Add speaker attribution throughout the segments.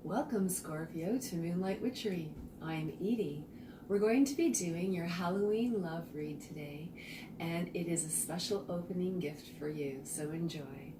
Speaker 1: Welcome, Scorpio, to Moonlight Witchery. I'm Edie. We're going to be doing your Halloween love read today, and it is a special opening gift for you, so enjoy.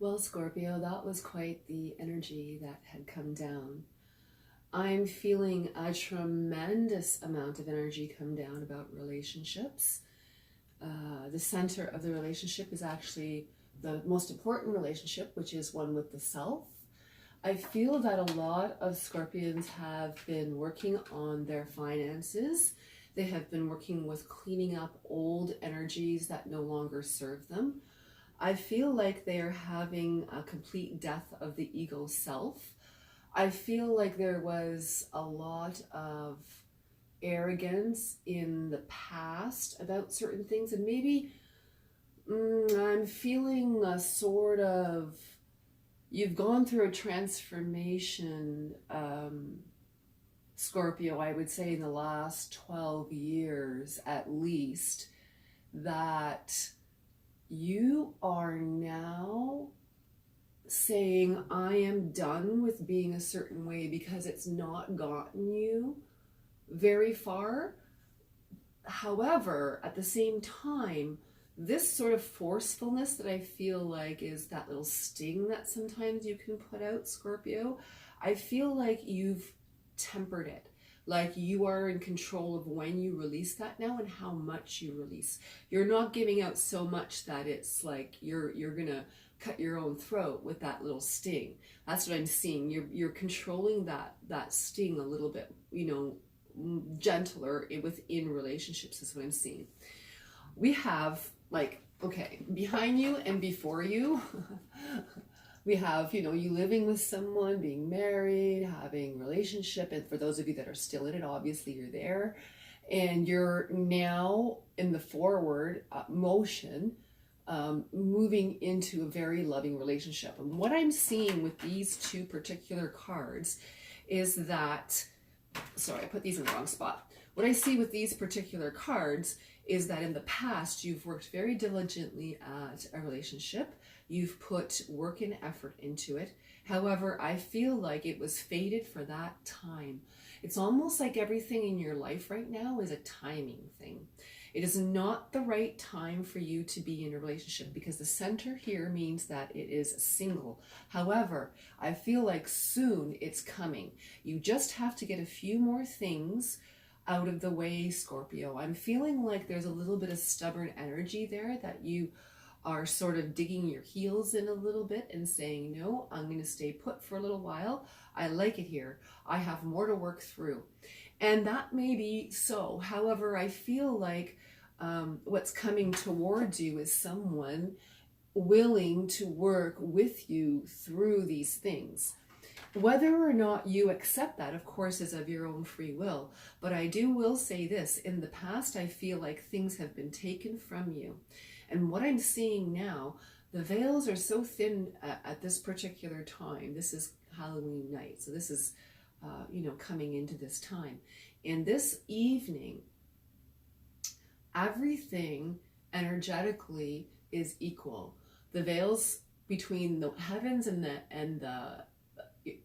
Speaker 1: Well, Scorpio, that was quite the energy that had come down. I'm feeling a tremendous amount of energy come down about relationships. The center of the relationship is actually the most important relationship, which is one with the self. I feel that a lot of Scorpions have been working on their finances. They have been working with cleaning up old energies that no longer serve them. I feel like they are having a complete death of the ego self. I feel like there was a lot of arrogance in the past about certain things, and maybe I'm feeling a sort of, you've gone through a transformation, Scorpio, I would say in the last 12 years at least, that you are now saying, I am done with being a certain way because it's not gotten you very far. However, at the same time, this sort of forcefulness that I feel like is that little sting that sometimes you can put out, Scorpio, I feel like you've tempered it. Like you are in control of when you release that now and how much you release. You're not giving out so much that it's like you're gonna cut your own throat with that little sting. That's what I'm seeing. You're controlling that sting a little bit, gentler within relationships is what I'm seeing. We have behind you and before you. We have, you living with someone, being married, having relationship. And for those of you that are still in it, obviously you're there. And you're now in the forward motion, moving into a very loving relationship. And what I'm seeing with these two particular cards is that, sorry, I put these in the wrong spot. What I see with these particular cards is that in the past, you've worked very diligently at a relationship. You've put work and effort into it. However, I feel like it was fated for that time. It's almost like everything in your life right now is a timing thing. It is not the right time for you to be in a relationship because the center here means that it is single. However, I feel like soon it's coming. You just have to get a few more things out of the way, Scorpio. I'm feeling like there's a little bit of stubborn energy there that you are sort of digging your heels in a little bit and saying, no, I'm going to stay put for a little while. I like it here. I have more to work through. And that may be so. However, I feel like what's coming towards you is someone willing to work with you through these things. Whether or not you accept that, of course, is of your own free will. But I will say this. In the past, I feel like things have been taken from you. And what I'm seeing now, the veils are so thin at this particular time. This is Halloween night. So this is, coming into this time. In this evening, everything energetically is equal. The veils between the heavens and the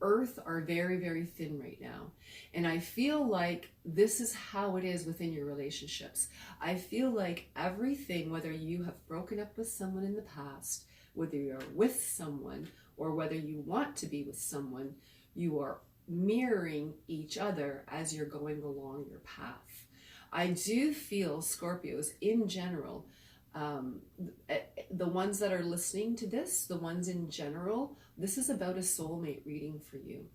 Speaker 1: earth are very, very thin right now. And I feel like this is how it is within your relationships. I feel like everything, whether you have broken up with someone in the past, whether you're with someone, or whether you want to be with someone, you are mirroring each other as you're going along your path. I do feel, Scorpios in general, the ones that are listening to this, the ones in general, this is about a soulmate reading for you.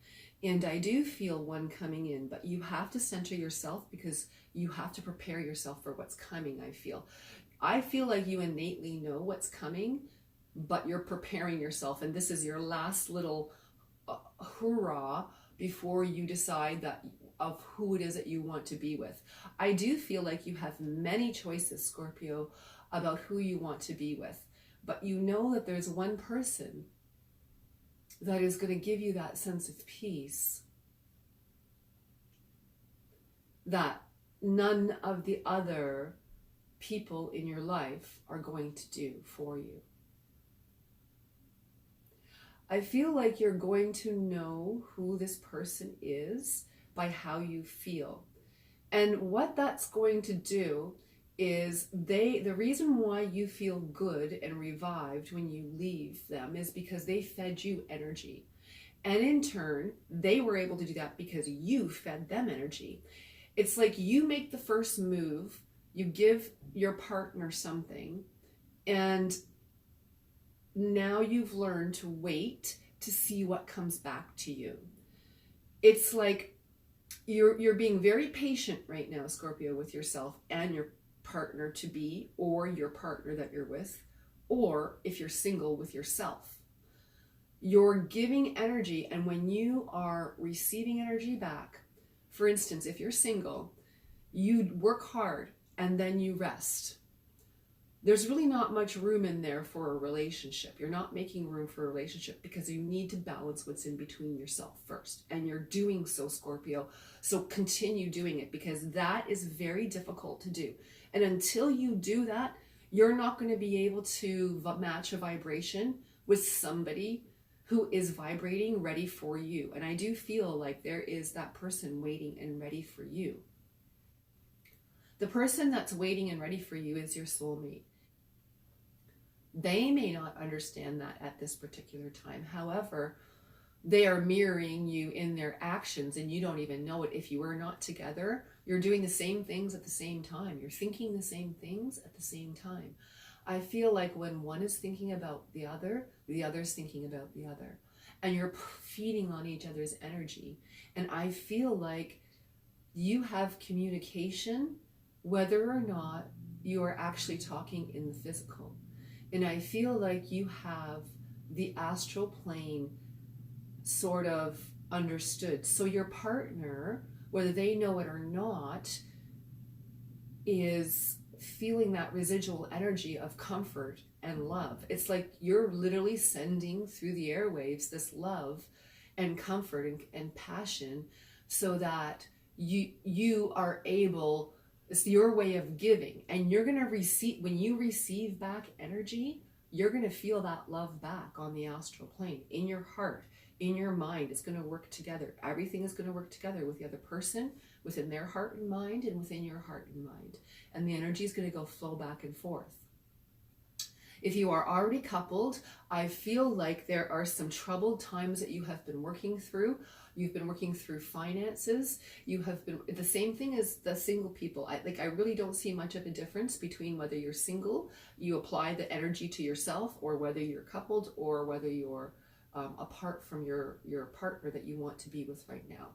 Speaker 1: And I do feel one coming in, but you have to center yourself because you have to prepare yourself for what's coming, I feel like you innately know what's coming, but you're preparing yourself. And this is your last little hurrah before you decide that of who it is that you want to be with. I do feel like you have many choices, Scorpio, about who you want to be with. But you know that there's one person that is going to give you that sense of peace that none of the other people in your life are going to do for you. I feel like you're going to know who this person is by how you feel. And what that's going to do is the reason why you feel good and revived when you leave them is because they fed you energy. And in turn, they were able to do that because you fed them energy. It's like you make the first move, you give your partner something, and now you've learned to wait to see what comes back to you. It's like you're being very patient right now, Scorpio, with yourself and your partner to be, or your partner that you're with, or if you're single, with yourself. You're giving energy, and when you are receiving energy back, for instance, if you're single, you work hard and then you rest. There's really not much room in there for a relationship. You're not making room for a relationship because you need to balance what's in between yourself first. And you're doing so, Scorpio. So continue doing it because that is very difficult to do. And until you do that, you're not going to be able to match a vibration with somebody who is vibrating ready for you. And I do feel like there is that person waiting and ready for you. The person that's waiting and ready for you is your soulmate. They may not understand that at this particular time. However, they are mirroring you in their actions and you don't even know it. If you are not together, you're doing the same things at the same time. You're thinking the same things at the same time. I feel like when one is thinking about the other's thinking about the other. And you're feeding on each other's energy. And I feel like you have communication whether or not you are actually talking in the physical. And I feel like you have the astral plane sort of understood. So your partner, whether they know it or not, is feeling that residual energy of comfort and love. It's like you're literally sending through the airwaves this love and comfort and passion so that you are able, it's your way of giving, and you're going to receive, when you receive back energy, you're going to feel that love back on the astral plane, in your heart, in your mind. It's going to work together. Everything is going to work together with the other person, within their heart and mind, and within your heart and mind. And the energy is going to go flow back and forth. If you are already coupled, I feel like there are some troubled times that you have been working through. You've been working through finances. You have been, the same thing as the single people. I really don't see much of a difference between whether you're single, you apply the energy to yourself, or whether you're coupled, or whether you're apart from your partner that you want to be with right now.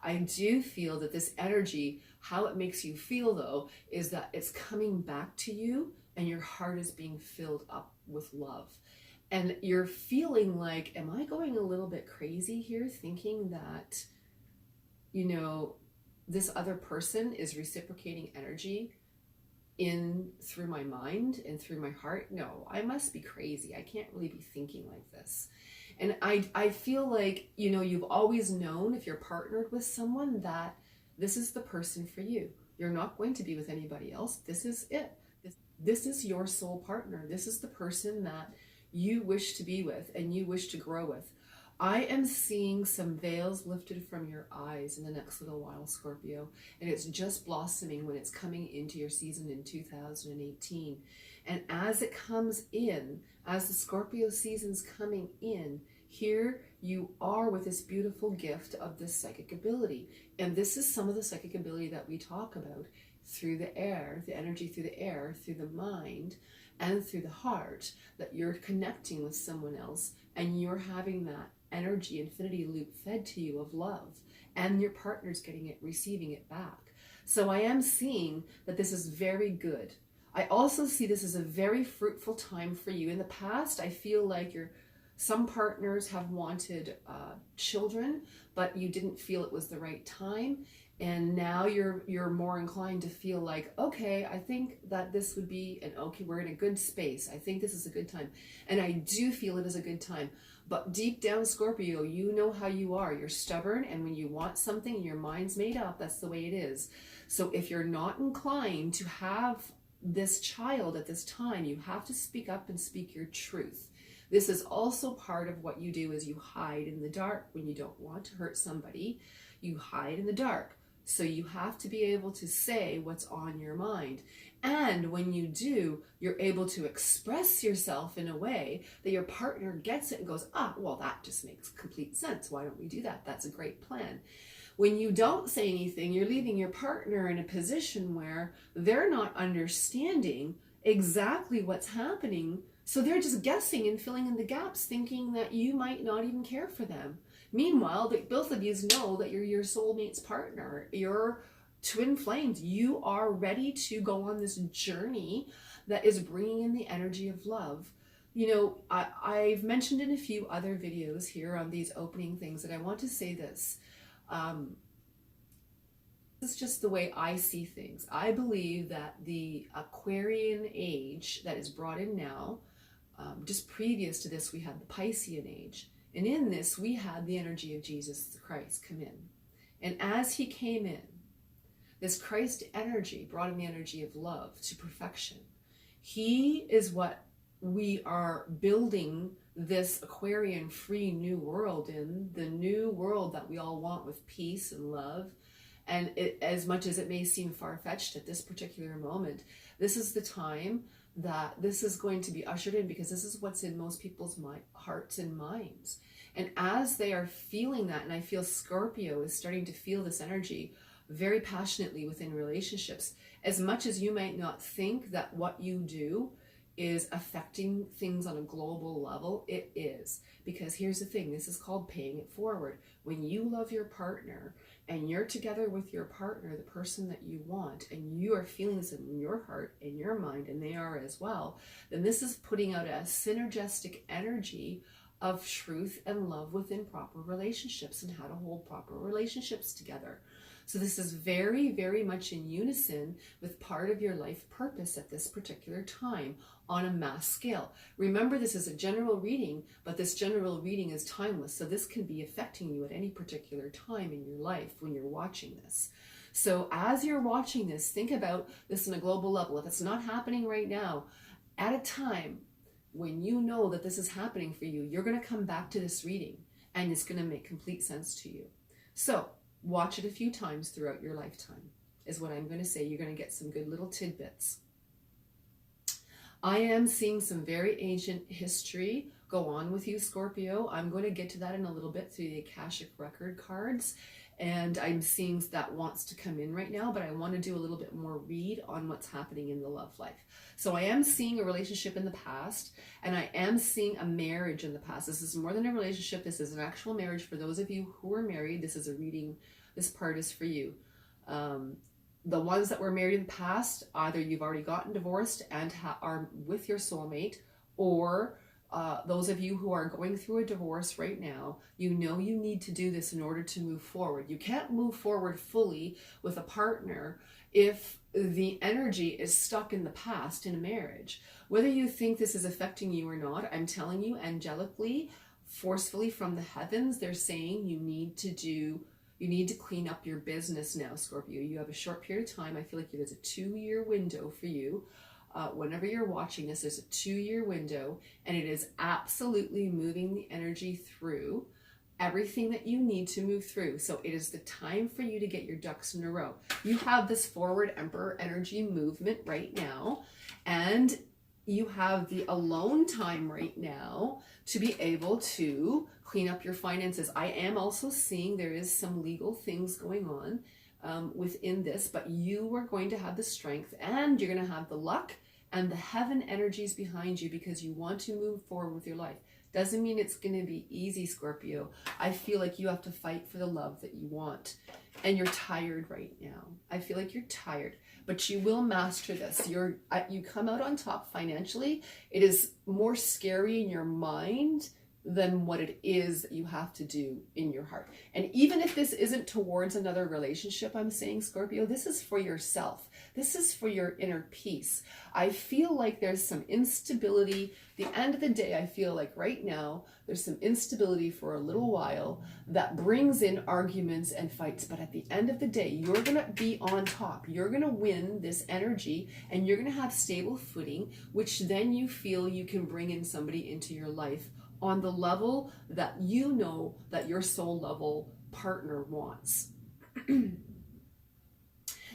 Speaker 1: I do feel that this energy, how it makes you feel though, is that it's coming back to you and your heart is being filled up with love. And you're feeling like, am I going a little bit crazy here, thinking that, you know, this other person is reciprocating energy in through my mind and through my heart? No, I must be crazy. I can't really be thinking like this. And I feel like, you know, you've always known, if you're partnered with someone, that this is the person for you. You're not going to be with anybody else. This is it. This is your soul partner. This is the person that you wish to be with and you wish to grow with. I am seeing some veils lifted from your eyes in the next little while, Scorpio, and it's just blossoming when it's coming into your season in 2018. And as it comes in, as the Scorpio season's coming in, here you are with this beautiful gift of this psychic ability. And this is some of the psychic ability that we talk about through the air, the energy through the air, through the mind, and through the heart, that you're connecting with someone else and you're having that energy infinity loop fed to you of love, and your partner's getting it, receiving it back. So I am seeing that this is very good. I also see this as a very fruitful time for you. In the past, I feel like some partners have wanted children, but you didn't feel it was the right time. And now you're more inclined to feel like, okay, I think that this would be okay, we're in a good space. I think this is a good time. And I do feel it is a good time. But deep down, Scorpio, you know how you are. You're stubborn, and when you want something and your mind's made up, that's the way it is. So if you're not inclined to have this child at this time, you have to speak up and speak your truth. This is also part of what you do, is you hide in the dark. When you don't want to hurt somebody, you hide in the dark. So you have to be able to say what's on your mind. And when you do, you're able to express yourself in a way that your partner gets it and goes, well, that just makes complete sense. Why don't we do that? That's a great plan. When you don't say anything, you're leaving your partner in a position where they're not understanding exactly what's happening. So they're just guessing and filling in the gaps, thinking that you might not even care for them. Meanwhile, both of you know that you're your soulmate's partner. You're twin flames. You are ready to go on this journey that is bringing in the energy of love. You know, I've mentioned in a few other videos here on these opening things that I want to say this. This is just the way I see things. I believe that the Aquarian age that is brought in now, just previous to this, we had the Piscean age. And in this, we had the energy of Jesus Christ come in. And as he came in, this Christ energy brought in the energy of love to perfection. He is what we are building this Aquarian free new world in, the new world that we all want, with peace and love. And as much as it may seem far-fetched at this particular moment, this is the time that this is going to be ushered in, because this is what's in most people's hearts and minds. And as they are feeling that, and I feel Scorpio is starting to feel this energy very passionately within relationships, as much as you might not think that what you do is affecting things on a global level, it is. Because here's the thing, this is called paying it forward. When you love your partner and you're together with your partner, the person that you want, and you are feeling this in your heart, in your mind, and they are as well, then this is putting out a synergistic energy of truth and love within proper relationships, and how to hold proper relationships together. So this is very, very much in unison with part of your life purpose at this particular time on a mass scale. Remember, this is a general reading, but this general reading is timeless. So this can be affecting you at any particular time in your life when you're watching this. So as you're watching this, think about this on a global level. If it's not happening right now, at a time when you know that this is happening for you, you're going to come back to this reading and it's going to make complete sense to you. So watch it a few times throughout your lifetime is what I'm going to say. You're going to get some good little tidbits. I am seeing some very ancient history go on with you, Scorpio. I'm going to get to that in a little bit through the Akashic record cards. And I'm seeing that wants to come in right now, but I want to do a little bit more read on what's happening in the love life. So I am seeing a relationship in the past, and I am seeing a marriage in the past. This is more than a relationship. This is an actual marriage. For those of you who are married, this is a reading. This part is for you. The ones that were married in the past, either you've already gotten divorced and are with your soulmate, or those of you who are going through a divorce right now, you know you need to do this in order to move forward. You can't move forward fully with a partner if the energy is stuck in the past in a marriage. Whether you think this is affecting you or not, I'm telling you angelically, forcefully from the heavens, they're saying you need to clean up your business now, Scorpio. You have a short period of time. I feel like there's a 2-year window for you. Whenever you're watching this, there's a 2-year window, and it is absolutely moving the energy through everything that you need to move through. So it is the time for you to get your ducks in a row. You have this forward Emperor energy movement right now, and you have the alone time right now to be able to clean up your finances. I am also seeing there is some legal things going on within this, but you are going to have the strength and you're going to have the luck and the heaven energies behind you because you want to move forward with your life. Doesn't mean it's going to be easy, Scorpio. I feel like you have to fight for the love that you want, and you're tired right now. I feel like you're tired, but you will master this. You come out on top financially. It is more scary in your mind than what it is that you have to do in your heart. And even if this isn't towards another relationship, I'm saying, Scorpio, this is for yourself. This is for your inner peace. I feel like there's some instability. The end of the day, I feel like right now, there's some instability for a little while that brings in arguments and fights. But at the end of the day, you're going to be on top. You're going to win this energy and you're going to have stable footing, which then you feel you can bring in somebody into your life on the level that you know that your soul level partner wants.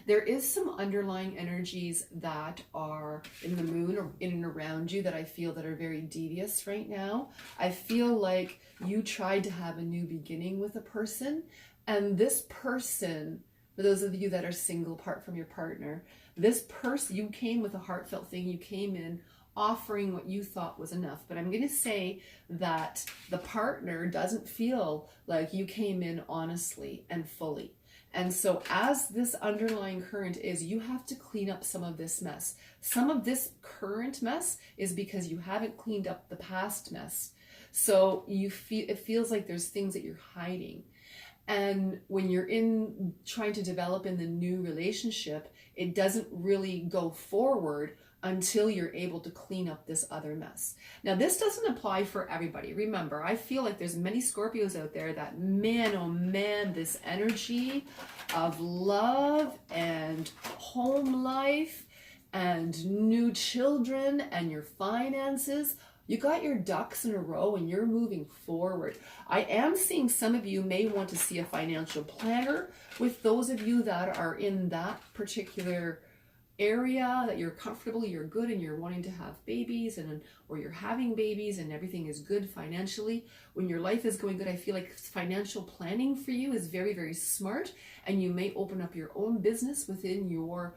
Speaker 1: There is some underlying energies that are in the moon or in and around you that I feel that are very devious right now. I feel like you tried to have a new beginning with a person, and this person, for those of you that are single apart from your partner, this person, you came with a heartfelt thing. You came in offering what you thought was enough. But I'm going to say that the partner doesn't feel like you came in honestly and fully. And so as this underlying current is, you have to clean up some of this mess. Some of this current mess is because you haven't cleaned up the past mess. So it feels like there's things that you're hiding. And when you're trying to develop in the new relationship, it doesn't really go forward until you're able to clean up this other mess. Now, this doesn't apply for everybody. Remember, I feel like there's many Scorpios out there that, man, oh man, this energy of love and home life and new children and your finances, you got your ducks in a row and you're moving forward. I am seeing some of you may want to see a financial planner. With those of you that are in that particular area that you're comfortable, you're good, and you're wanting to have babies, or you're having babies and everything is good financially, when your life is going good, I feel like financial planning for you is very, very smart, and you may open up your own business within your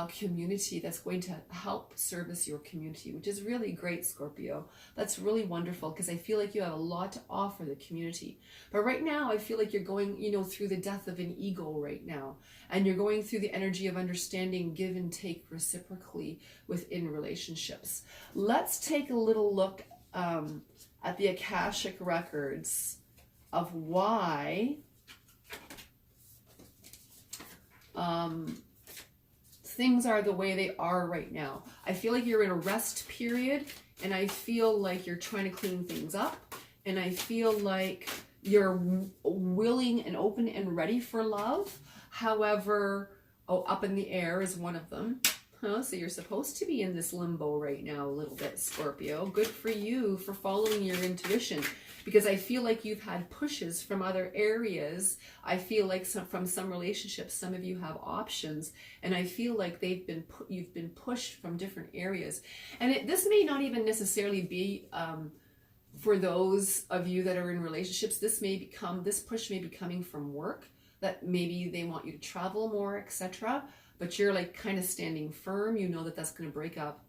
Speaker 1: community that's going to help service your community, which is really great, Scorpio. That's really wonderful because I feel like you have a lot to offer the community. But right now, I feel like you're going, through the death of an ego right now, and you're going through the energy of understanding give and take reciprocally within relationships. Let's take a little look at the Akashic records of why Things are the way they are right now. I feel like you're in a rest period, and I feel like you're trying to clean things up, and I feel like you're willing and open and ready for love. However, up in the air is one of them. So you're supposed to be in this limbo right now a little bit, Scorpio. Good for you for following your intuition, because I feel like you've had pushes from other areas. I feel like from some relationships, some of you have options, and I feel like you've been pushed from different areas. And this may not even necessarily be for those of you that are in relationships. This push may be coming from work, that maybe they want you to travel more, etc. But you're like kind of standing firm. You know that that's going to break up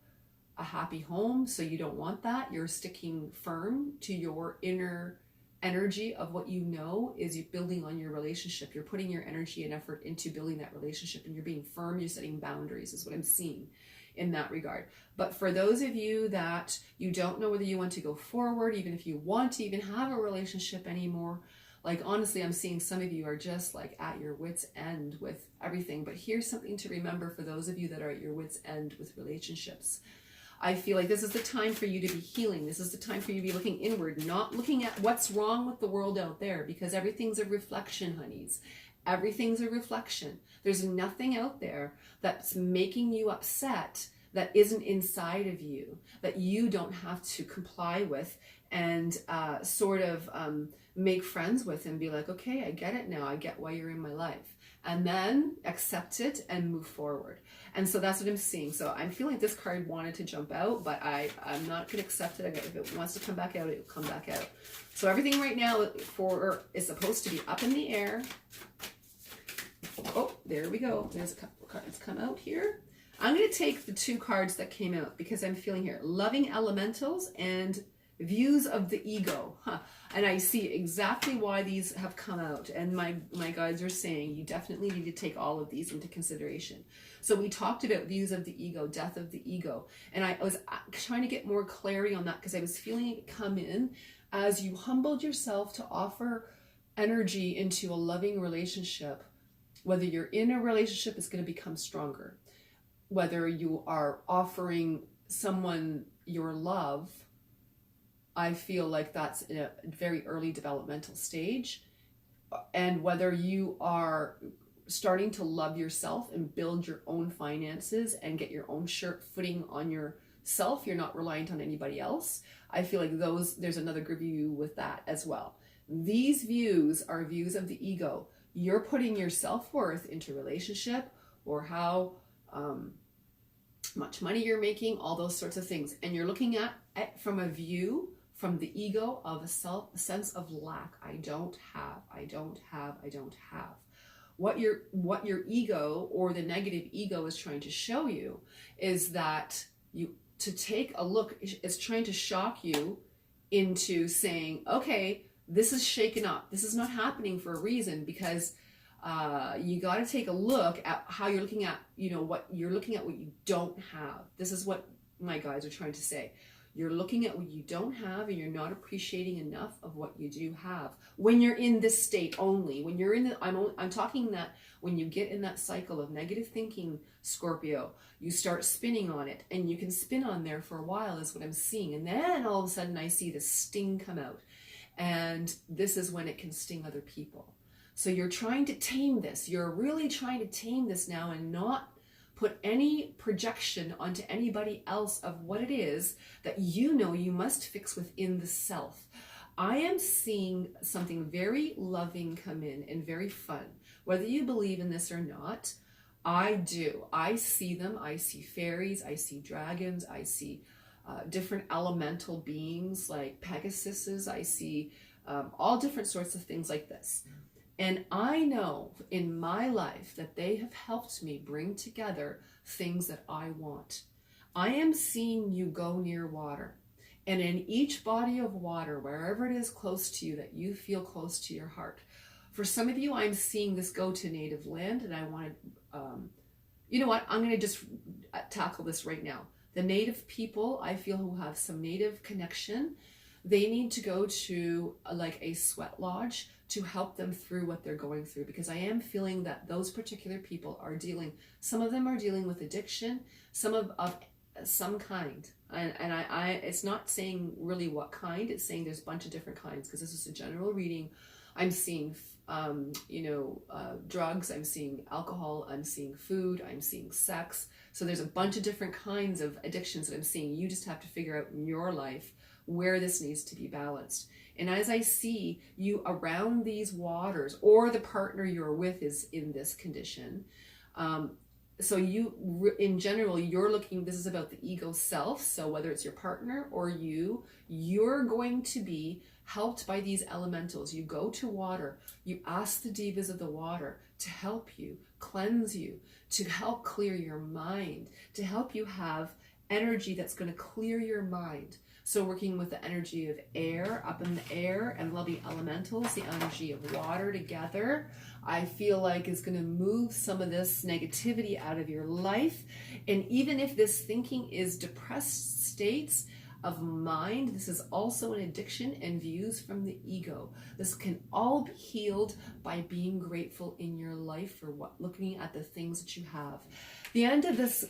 Speaker 1: a happy home, so you don't want that. You're sticking firm to your inner energy of what you know is you building on your relationship. You're putting your energy and effort into building that relationship, and you're being firm. You're setting boundaries is what I'm seeing in that regard. But for those of you that you don't know whether you want to go forward, even if you want to even have a relationship anymore, like honestly, I'm seeing some of you are just like at your wit's end with everything. But here's something to remember for those of you that are at your wit's end with relationships. I feel like this is the time for you to be healing. This is the time for you to be looking inward, not looking at what's wrong with the world out there, because everything's a reflection, honeys. Everything's a reflection. There's nothing out there that's making you upset that isn't inside of you, that you don't have to comply with and make friends with and be like, okay, I get it now. I get why you're in my life. And then accept it and move forward. And so that's what I'm seeing. So I'm feeling like this card wanted to jump out, but I'm not going to accept it. If it wants to come back out, it will come back out. So everything right now is supposed to be up in the air. Oh, there we go. There's a couple of cards come out here. I'm going to take the two cards that came out because I'm feeling here. Loving elementals and views of the ego. And I see exactly why these have come out. And my guides are saying you definitely need to take all of these into consideration. So we talked about views of the ego, death of the ego. And I was trying to get more clarity on that because I was feeling it come in as you humbled yourself to offer energy into a loving relationship. Whether you're in a relationship, it's going to become stronger. Whether you are offering someone your love, I feel like that's in a very early developmental stage. And whether you are starting to love yourself and build your own finances and get your own footing on yourself, you're not reliant on anybody else. I feel like there's another good view with that as well. These views are views of the ego. You're putting your self-worth into relationship or how much money you're making, all those sorts of things. And you're looking at it from a view from the ego of a sense of lack. I don't have. What your ego or the negative ego is trying to show you is that to take a look, it's trying to shock you into saying, okay, this is shaken up. This is not happening for a reason, because you got to take a look at how you're looking at, what you're looking at, what you don't have. This is what my guides are trying to say. You're looking at what you don't have, and you're not appreciating enough of what you do have. When you're in this state only, when you're in I'm talking that when you get in that cycle of negative thinking, Scorpio, you start spinning on it, and you can spin on there for a while is what I'm seeing. And then all of a sudden I see the sting come out. And this is when it can sting other people. So you're trying to tame this. You're really trying to tame this now and not put any projection onto anybody else of what it is that you must fix within the self. I am seeing something very loving come in and very fun. Whether you believe in this or not, I do. I see them. I see fairies. I see dragons. I see different elemental beings like Pegasuses. I see all different sorts of things like this. And I know in my life that they have helped me bring together things that I want. I am seeing you go near water. And in each body of water, wherever it is close to you, that you feel close to your heart. For some of you, I'm seeing this go to native land. And I want to, you know what? I'm going to just tackle this right now. The native people, I feel, who have some native connection, they need to go to like a sweat lodge to help them through what they're going through, because I am feeling that those particular people are dealing, some of them are dealing with addiction, some of some kind. And I it's not saying really what kind, it's saying there's a bunch of different kinds, because this is a general reading. I'm seeing, drugs, I'm seeing alcohol, I'm seeing food, I'm seeing sex. So there's a bunch of different kinds of addictions that I'm seeing. You just have to figure out in your life where this needs to be balanced. And as I see you around these waters, or the partner you're with is in this condition, so you, in general, you're looking, this is about the ego self. So whether it's your partner or you're going to be helped by these elementals. You go to water, you ask the divas of the water to help you, cleanse you, to help clear your mind, to help you have energy that's going to clear your mind. So working with the energy of air up in the air and lovely elementals, the energy of water together, I feel like is going to move some of this negativity out of your life. And even if this thinking is depressed states of mind, this is also an addiction and views from the ego. This can all be healed by being grateful in your life for what, looking at the things that you have. The end of this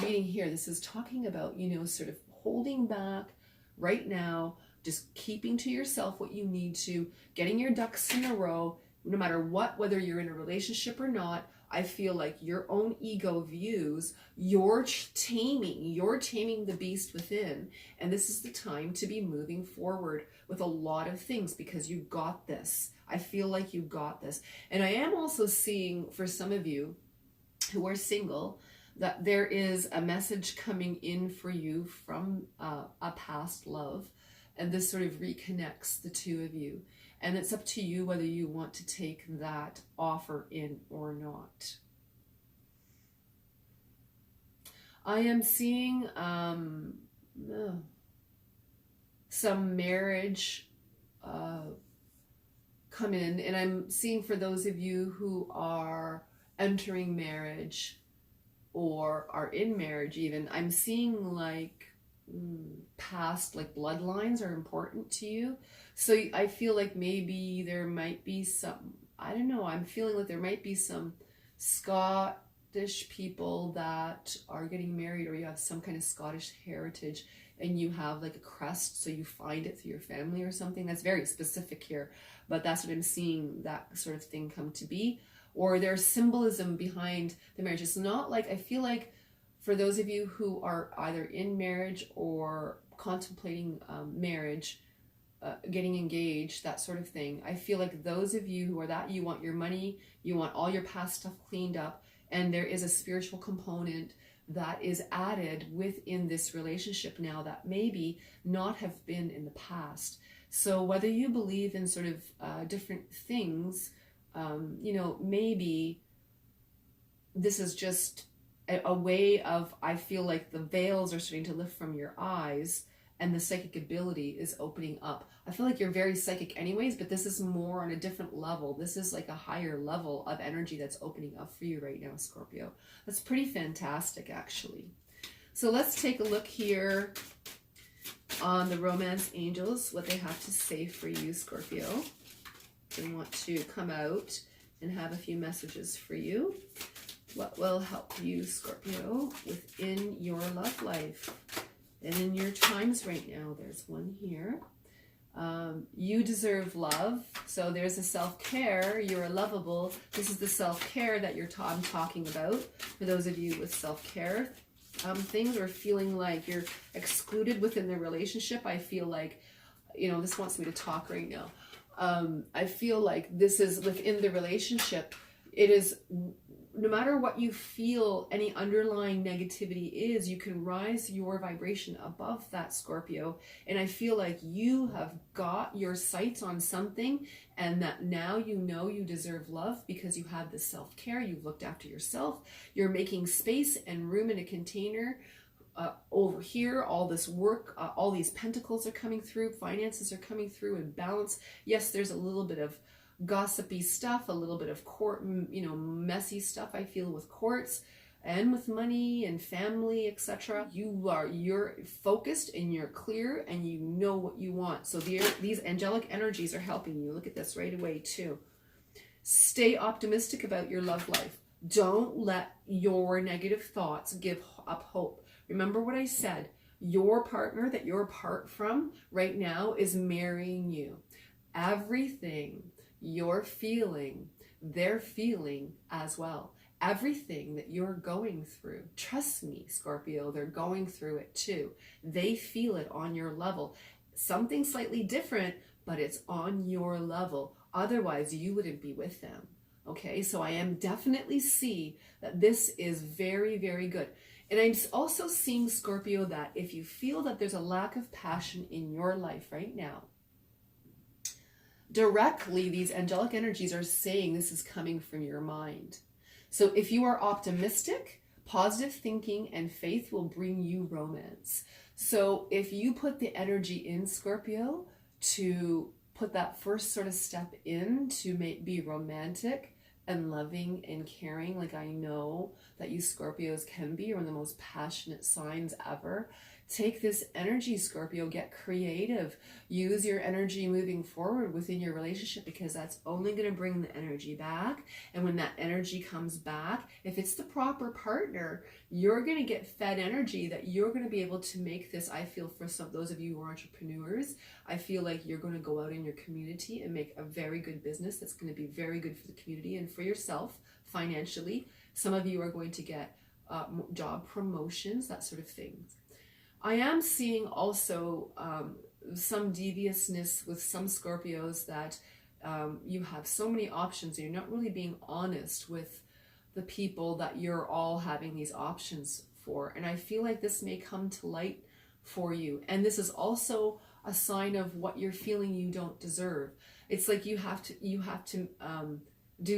Speaker 1: reading here, this is talking about, sort of holding back right now, just keeping to yourself what you need to, getting your ducks in a row, no matter what, whether you're in a relationship or not. I feel like your own ego views, you're taming the beast within. And this is the time to be moving forward with a lot of things, because you got this. I feel like you got this. And I am also seeing, for some of you who are single, that there is a message coming in for you from a past love. And this sort of reconnects the two of you. And it's up to you whether you want to take that offer in or not. I am seeing some marriage come in. And I'm seeing, for those of you who are entering marriage or are in marriage even, I'm seeing like past, like bloodlines are important to you. So I feel like maybe there might be some, I don't know, I'm feeling like there might be some Scottish people that are getting married, or you have some kind of Scottish heritage and you have like a crest, so you find it through your family or something. That's very specific here, but that's what I'm seeing, that sort of thing come to be. Or there's symbolism behind the marriage. It's not like, I feel like for those of you who are either in marriage or contemplating marriage, getting engaged, that sort of thing, I feel like those of you who are that, you want your money, you want all your past stuff cleaned up, and there is a spiritual component that is added within this relationship now that maybe not have been in the past. So whether you believe in sort of different things, maybe this is just a way of, I feel like the veils are starting to lift from your eyes and the psychic ability is opening up. I feel like you're very psychic anyways, but this is more on a different level. This is like a higher level of energy that's opening up for you right now, Scorpio. That's pretty fantastic, actually. So let's take a look here on the romance angels, what they have to say for you, Scorpio. They want to come out and have a few messages for you. What will help you, Scorpio, within your love life and in your times right now? There's one here. You deserve love. So there's a self-care. You're lovable. This is the self-care that I'm talking about. For those of you with self-care things, or feeling like you're excluded within the relationship, I feel like, this wants me to talk right now. I feel like this is within the relationship. It is, no matter what you feel, any underlying negativity is, you can rise your vibration above that, Scorpio. And I feel like you have got your sights on something, and that now you deserve love because you have the self-care. You've looked after yourself. You're making space and room in a container. Over here, all this work, all these pentacles are coming through, finances are coming through in balance. Yes, there's a little bit of gossipy stuff, a little bit of court, messy stuff I feel with courts and with money and family, etc. You're focused and you're clear and you know what you want. So these angelic energies are helping you. Look at this right away too. Stay optimistic about your love life. Don't let your negative thoughts give up hope. Remember what I said. Your partner that you're apart from right now is marrying you. Everything you're feeling, they're feeling as well. Everything that you're going through, trust me, Scorpio, they're going through it too. They feel it on your level. Something slightly different, but it's on your level. Otherwise, you wouldn't be with them. Okay, so I am definitely see that this is very, very good. And I'm also seeing, Scorpio, that if you feel that there's a lack of passion in your life right now, directly these angelic energies are saying this is coming from your mind. So if you are optimistic, positive thinking and faith will bring you romance. So if you put the energy in, Scorpio, to put that first sort of step in to be romantic and loving and caring, like I know that you Scorpios can be, you're one of the most passionate signs ever. Take this energy, Scorpio, get creative. Use your energy moving forward within your relationship, because that's only going to bring the energy back. And when that energy comes back, if it's the proper partner, you're going to get fed energy that you're going to be able to make this. I feel for those of you who are entrepreneurs, I feel like you're going to go out in your community and make a very good business that's going to be very good for the community and for yourself financially. Some of you are going to get job promotions, that sort of thing. I am seeing also some deviousness with some Scorpios, that you have so many options and you're not really being honest with the people that you're all having these options for. And I feel like this may come to light for you. And this is also a sign of what you're feeling you don't deserve. It's like you have to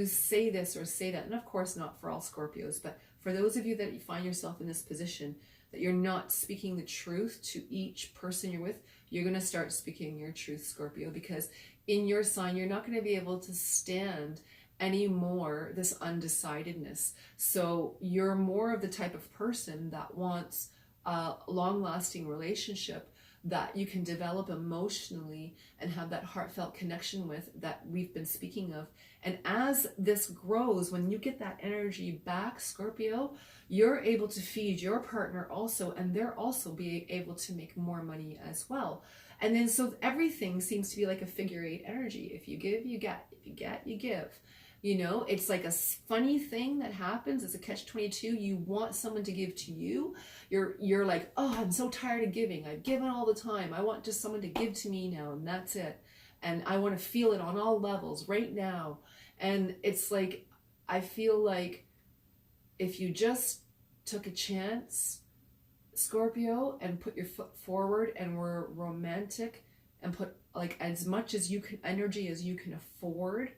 Speaker 1: say this or say that. And of course not for all Scorpios, but for those of you that you find yourself in this position, that you're not speaking the truth to each person you're with, you're going to start speaking your truth, Scorpio, because in your sign, you're not going to be able to stand anymore this undecidedness. So you're more of the type of person that wants a long-lasting relationship that you can develop emotionally and have that heartfelt connection with that we've been speaking of. And as this grows, when you get that energy back, Scorpio, you're able to feed your partner also, and they're also being able to make more money as well. And then so everything seems to be like a figure eight energy. If you give, you get. If you get, you give. You know, it's like a funny thing that happens. It's a catch-22. You want someone to give to you. You're like, oh, I'm so tired of giving. I've given all the time. I want just someone to give to me now, and that's it. And I want to feel it on all levels right now. And it's like, I feel like if you just took a chance, Scorpio, and put your foot forward and were romantic and put like as much as you can, energy as you can afford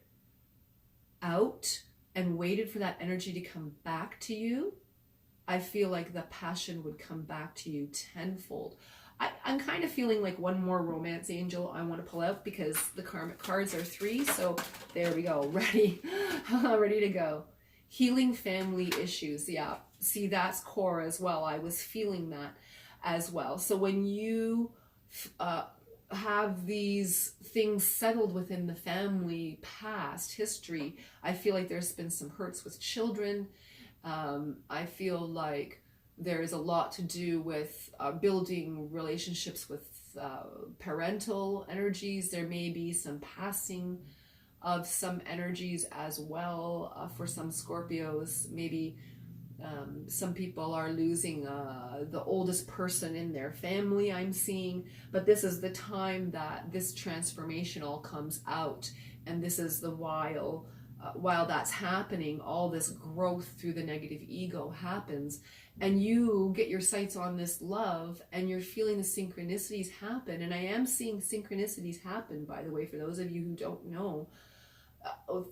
Speaker 1: out, and waited for that energy to come back to you, I feel like the passion would come back to you tenfold. I'm kind of feeling like one more romance angel I want to pull out, because the karmic cards are 3. So there we go. Ready to go. Healing family issues. Yeah. See, that's core as well. I was feeling that as well. So when you have these things settled within the family past history, I feel like there's been some hurts with children. I feel like there's a lot to do with building relationships with parental energies. There may be some passing of some energies as well for some Scorpios. Maybe some people are losing the oldest person in their family, I'm seeing. But this is the time that this transformation all comes out. And this is the while that's happening, all this growth through the negative ego happens, and you get your sights on this love, and you're feeling the synchronicities happen. And I am seeing synchronicities happen, by the way, for those of you who don't know.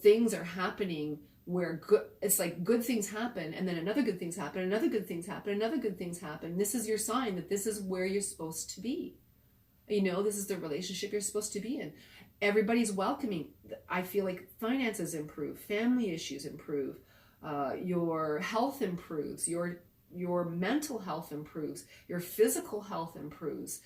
Speaker 1: Things are happening where it's like good things happen, and then another good things happen, another good things happen, another good things happen. This is your sign that this is where you're supposed to be. You know, this is the relationship you're supposed to be in. Everybody's welcoming. I feel like finances improve, family issues improve, your health improves, your mental health improves, your physical health improves.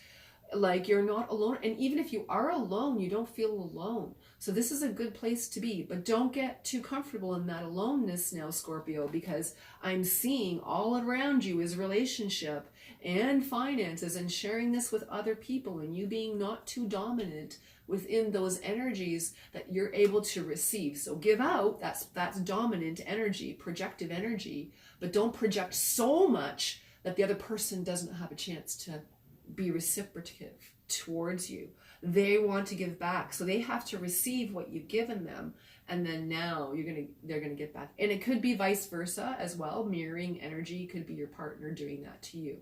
Speaker 1: Like, you're not alone, and even if you are alone, you don't feel alone. So this is a good place to be, but don't get too comfortable in that aloneness now, Scorpio, because I'm seeing all around you is relationship and finances and sharing this with other people, and you being not too dominant within those energies that you're able to receive. So give out, that's dominant energy, projective energy, but don't project so much that the other person doesn't have a chance to be reciprocative towards you. They want to give back, so they have to receive what you've given them, and then now they're gonna get back. And it could be vice versa as well. Mirroring energy could be your partner doing that to you.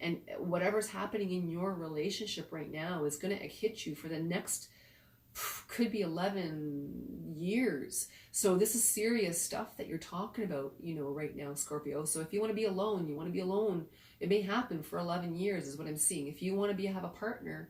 Speaker 1: And whatever's happening in your relationship right now is going to hit you for the next, could be 11 years. So this is serious stuff that you're talking about, you know, right now, Scorpio. So if you want to be alone, you want to be alone. It may happen for 11 years is what I'm seeing. If you want to have a partner,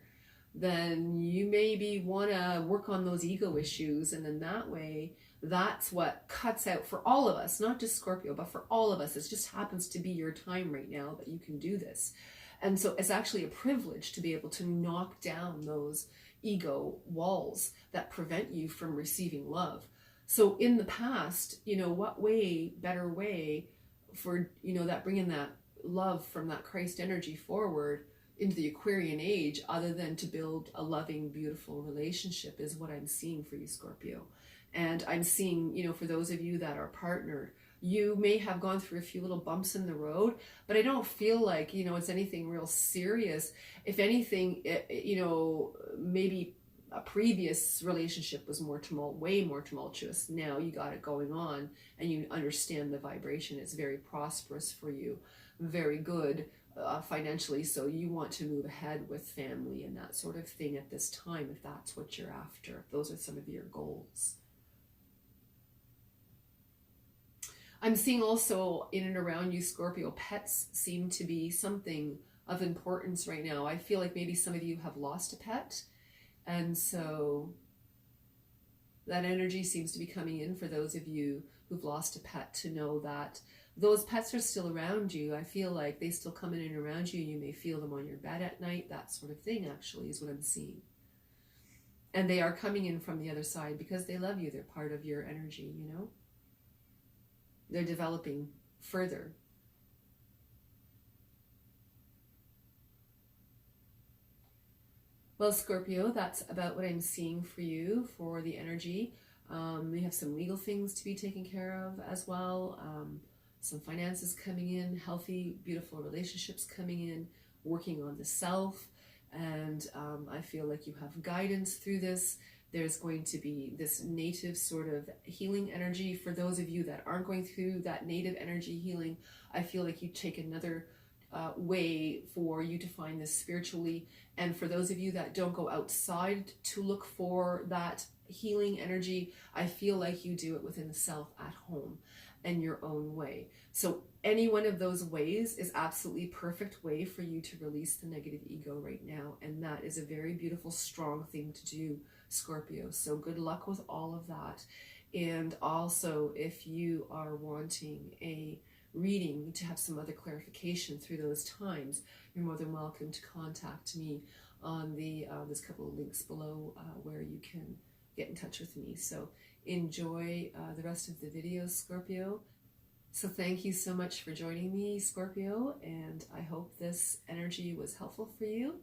Speaker 1: then you maybe want to work on those ego issues. And then that way, that's what cuts out for all of us, not just Scorpio, but for all of us. It just happens to be your time right now that you can do this. And so it's actually a privilege to be able to knock down those ego walls that prevent you from receiving love. So in the past, you know, what better way for, you know, that bringing that love from that Christ energy forward into the Aquarian age, other than to build a loving, beautiful relationship, is what I'm seeing for you, Scorpio. And I'm seeing, you know, for those of you that are partnered, you may have gone through a few little bumps in the road, but I don't feel like, you know, it's anything real serious. If anything, you know, maybe a previous relationship was way more tumultuous. Now you got it going on, and you understand the vibration is very prosperous for you, very good financially. So you want to move ahead with family and that sort of thing at this time, if that's what you're after, if those are some of your goals. I'm seeing also in and around you, Scorpio, pets seem to be something of importance right now. I feel like maybe some of you have lost a pet, and so that energy seems to be coming in for those of you who've lost a pet, to know that those pets are still around you. I feel like they still come in and around you. You may feel them on your bed at night, that sort of thing, actually, is what I'm seeing. And they are coming in from the other side because they love you. They're part of your energy, you know? They're developing further. Well, Scorpio, that's about what I'm seeing for you for the energy. We have some legal things to be taken care of as well. Some finances coming in, healthy, beautiful relationships coming in, working on the self. And I feel like you have guidance through this. There's going to be this native sort of healing energy. For those of you that aren't going through that native energy healing, I feel like you take another way for you to find this spiritually. And for those of you that don't go outside to look for that healing energy, I feel like you do it within the self at home in your own way. So any one of those ways is absolutely perfect way for you to release the negative ego right now. And that is a very beautiful, strong thing to do, Scorpio. So good luck with all of that. And also, if you are wanting a reading to have some other clarification through those times, you're more than welcome to contact me on the there's a couple of links below where you can get in touch with me. So enjoy the rest of the video, Scorpio. So thank you so much for joining me, Scorpio, and I hope this energy was helpful for you.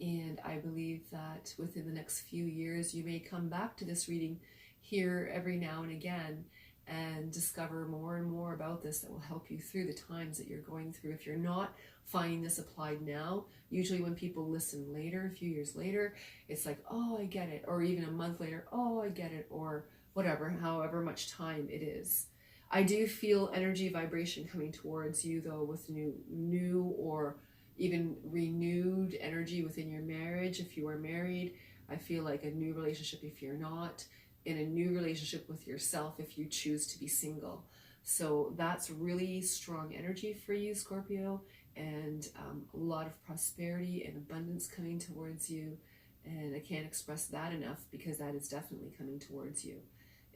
Speaker 1: And I believe that within the next few years, you may come back to this reading here every now and again and discover more and more about this that will help you through the times that you're going through. If you're not finding this applied now, usually when people listen later, a few years later, it's like, oh, I get it. Or even a month later, oh, I get it. Or whatever, however much time it is. I do feel energy vibration coming towards you, though, with new or even renewed energy within your marriage. If you are married, I feel like a new relationship if you're not, in a new relationship with yourself if you choose to be single. So that's really strong energy for you, Scorpio, and a lot of prosperity and abundance coming towards you. And I can't express that enough, because that is definitely coming towards you.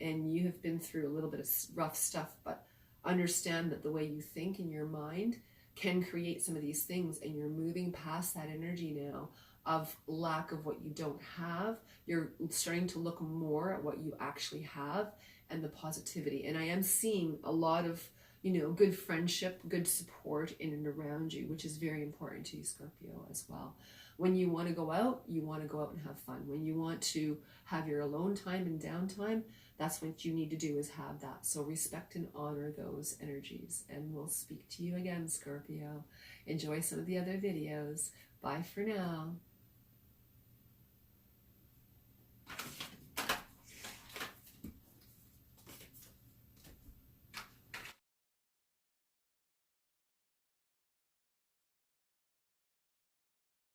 Speaker 1: and you have been through a little bit of rough stuff, but understand that the way you think in your mind can create some of these things, and you're moving past that energy now of lack of what you don't have. You're starting to look more at what you actually have and the positivity. And I am seeing a lot of, you know, good friendship, good support in and around you, which is very important to you, Scorpio, as well. When you want to go out, you want to go out and have fun. When you want to have your alone time and downtime, that's what you need to do, is have that. So respect and honor those energies. And we'll speak to you again, Scorpio. Enjoy some of the other videos. Bye for now.